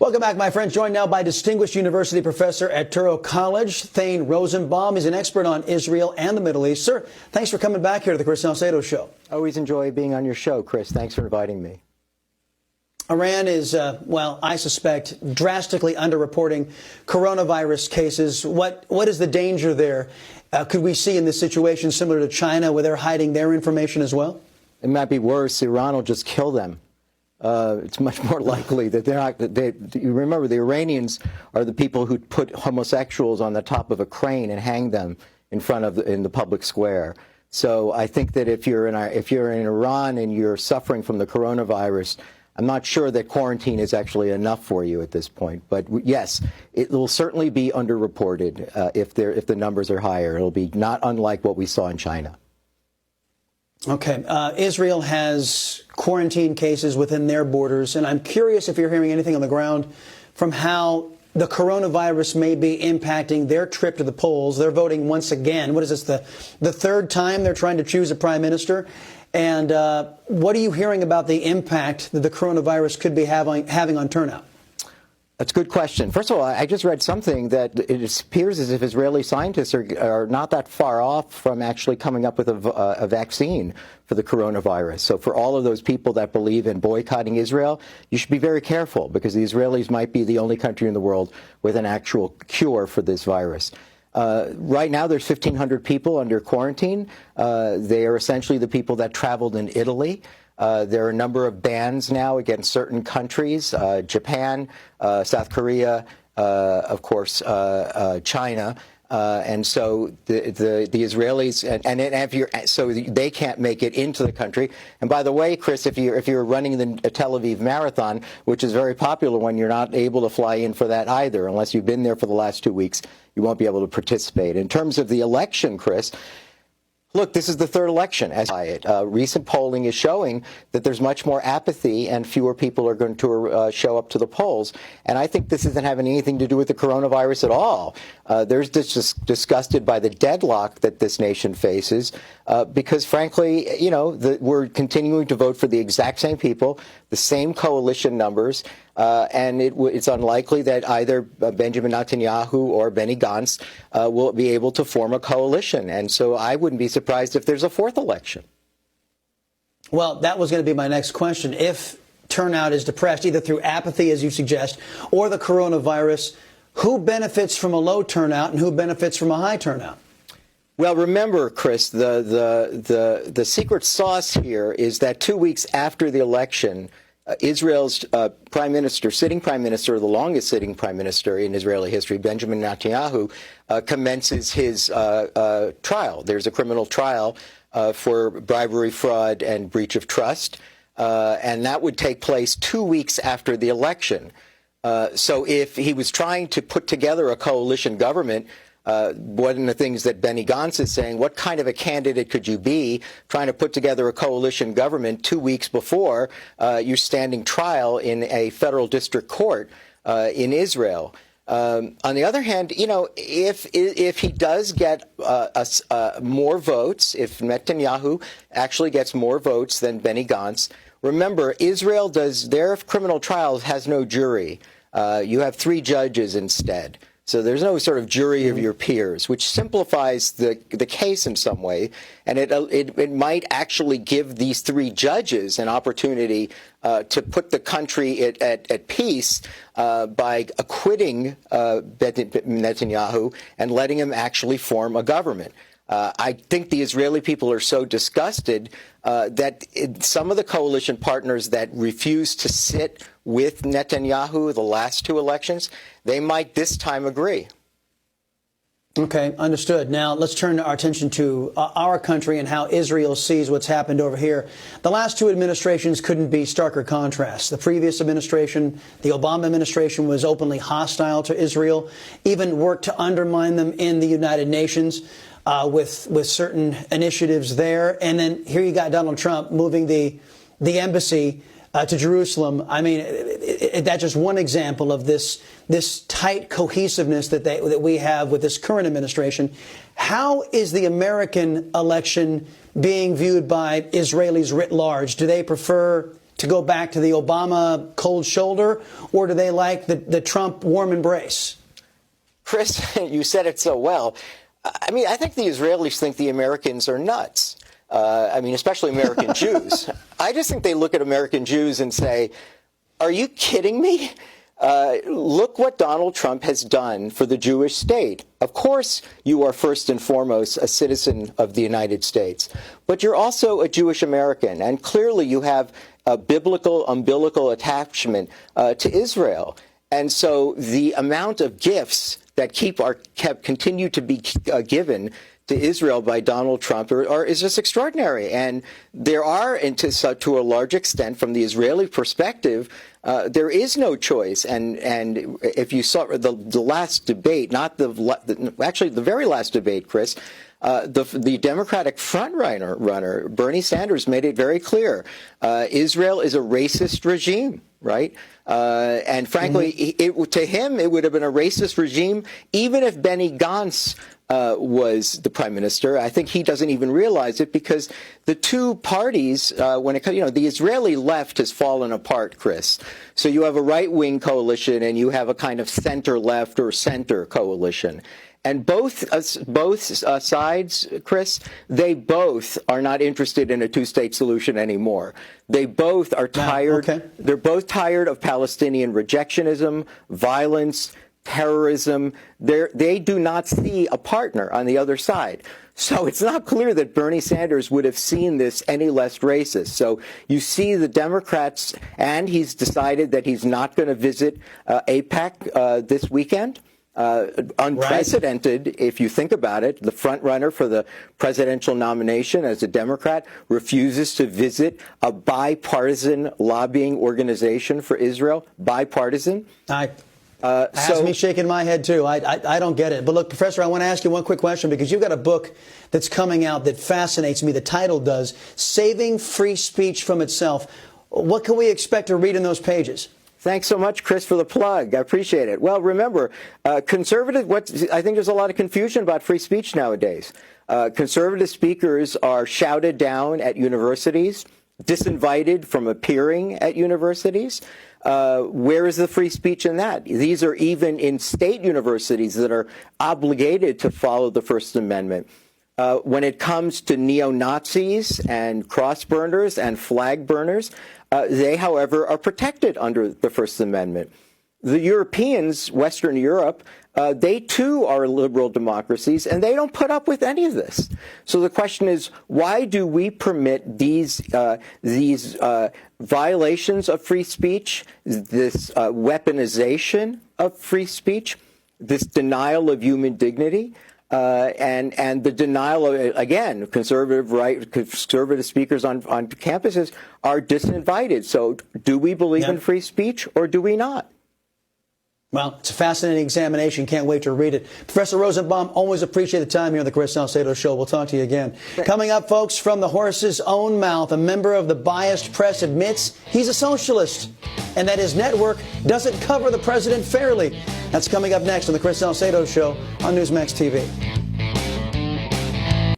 Welcome back, my friends. Joined now by distinguished university professor at Touro College, Thane Rosenbaum. He's an expert on Israel and the Middle East. Sir, thanks for coming back here to the Chris Salcedo Show. Always enjoy being on your show, Chris. Thanks for inviting me. Iran is, well, I suspect, drastically underreporting coronavirus cases. What is the danger there? Could we see in this situation similar to China, where they're hiding their information as well? It might be worse. Iran will just kill them. It's much more likely that they're not. You remember, the Iranians are the people who put homosexuals on the top of a crane and hang them in front of in the public square. So I think that if you're in Iran and you're suffering from the coronavirus, I'm not sure that quarantine is actually enough for you at this point. But yes, it will certainly be underreported if the numbers are higher. It'll be not unlike what we saw in China. Okay. Israel has quarantine cases within their borders, and I'm curious if you're hearing anything on the ground from how the coronavirus may be impacting their trip to the polls. They're voting once again. What is this, the third time they're trying to choose a prime minister? And what are you hearing about the impact that the coronavirus could be having on turnout? That's a good question. First of all, I just read something that it appears as if Israeli scientists are not that far off from actually coming up with a vaccine for the coronavirus. So for all of those people that believe in boycotting Israel, you should be very careful, because the Israelis might be the only country in the world with an actual cure for this virus. Right now, there's 1,500 people under quarantine. They are essentially the people that traveled in Italy. There are a number of bans now against certain countries, Japan, South Korea, of course, China. And so the Israelis, so they can't make it into the country. And by the way, Chris, if you're running the Tel Aviv Marathon, which is very popular, when you're not able to fly in for that either, unless you've been there for the last 2 weeks, you won't be able to participate. In terms of the election, Chris, look, this is the third election. Recent polling is showing that there's much more apathy and fewer people are going to show up to the polls. And I think this isn't having anything to do with the coronavirus at all. They're just disgusted by the deadlock that this nation faces because, frankly, you know, we're continuing to vote for the exact same people, the same coalition numbers. And it's unlikely that either Benjamin Netanyahu or Benny Gantz will be able to form a coalition. And so I wouldn't be surprised if there's a fourth election. Well, that was going to be my next question. If turnout is depressed, either through apathy, as you suggest, or the coronavirus, who benefits from a low turnout and who benefits from a high turnout? Well, remember, Chris, the secret sauce here is that 2 weeks after the election, Israel's prime minister, sitting prime minister, the longest sitting prime minister in Israeli history, Benjamin Netanyahu, commences his trial. There's a criminal trial for bribery, fraud, and breach of trust, and that would take place 2 weeks after the election. So if he was trying to put together a coalition government, one of the things that Benny Gantz is saying, what kind of a candidate could you be trying to put together a coalition government 2 weeks before you're standing trial in a federal district court in Israel? On the other hand, you know, if he does get more votes, if Netanyahu actually gets more votes than Benny Gantz, remember, Israel their criminal trials has no jury. You have 3 judges instead. So there's no sort of jury of your peers, which simplifies the case in some way. And it might actually give these 3 judges an opportunity to put the country at peace by acquitting Netanyahu and letting him actually form a government. I think the Israeli people are so disgusted that some of the coalition partners that refused to sit with Netanyahu the last 2 elections, they might this time agree. Okay, understood. Now, let's turn our attention to our country and how Israel sees what's happened over here. The last 2 administrations couldn't be starker contrasts. The previous administration, the Obama administration, was openly hostile to Israel, even worked to undermine them in the United Nations. With certain initiatives there. And then here you got Donald Trump moving the embassy to Jerusalem. I mean, that's just one example of this tight cohesiveness that we have with this current administration. How is the American election being viewed by Israelis writ large? Do they prefer to go back to the Obama cold shoulder, or do they like the Trump warm embrace? Chris, you said it so well. I mean, I think the Israelis think the Americans are nuts. I mean, especially American Jews. I just think they look at American Jews and say, are you kidding me? Look what Donald Trump has done for the Jewish state. Of course, you are first and foremost a citizen of the United States, but you're also a Jewish American, and clearly you have a biblical umbilical attachment to Israel. And so the amount of gifts that continue to be given to Israel by Donald Trump is just extraordinary. And there are, and to a large extent, from the Israeli perspective, there is no choice. And if you saw the last debate, actually the very last debate, Chris, the Democratic runner, Bernie Sanders, made it very clear. Israel is a racist regime, right? And frankly, to him, it would have been a racist regime even if Benny Gantz was the prime minister. I think he doesn't even realize it, because the two parties, when it comes, the Israeli left has fallen apart, Chris. So you have a right-wing coalition and you have a kind of center-left or center coalition. And both sides, Chris, they both are not interested in a two-state solution anymore. They both are tired. Okay. They're both tired of Palestinian rejectionism, violence, terrorism. They do not see a partner on the other side. So it's not clear that Bernie Sanders would have seen this any less racist. So you see the Democrats, and he's decided that he's not going to visit AIPAC this weekend. Unprecedented, right, if you think about it. The front runner for the presidential nomination as a Democrat refuses to visit a bipartisan lobbying organization for Israel. Bipartisan. Has me shaking my head, too. I don't get it. But look, Professor, I want to ask you one quick question, because you've got a book that's coming out that fascinates me. The title does, Saving Free Speech from Itself. What can we expect to read in those pages? Thanks so much, Chris, for the plug. I appreciate it. Well, remember, I think there's a lot of confusion about free speech nowadays. Conservative speakers are shouted down at universities, disinvited from appearing at universities. Where is the free speech in that? These are even in state universities that are obligated to follow the First Amendment. When it comes to neo-Nazis and cross-burners and flag burners, they, however, are protected under the First Amendment. The Europeans, Western Europe, they too are liberal democracies, and they don't put up with any of this. So the question is, why do we permit these violations of free speech, this weaponization of free speech, this denial of human dignity? And the denial of, again, conservative speakers on campuses are disinvited. So do we believe in free speech, or do we not? Well, it's a fascinating examination. Can't wait to read it. Professor Rosenbaum, always appreciate the time here on the Chris Salcedo Show. We'll talk to you again. Thanks. Coming up, folks, from the horse's own mouth, a member of the biased press admits he's a socialist and that his network doesn't cover the president fairly. That's coming up next on the Chris Salcedo Show on NewsMax TV.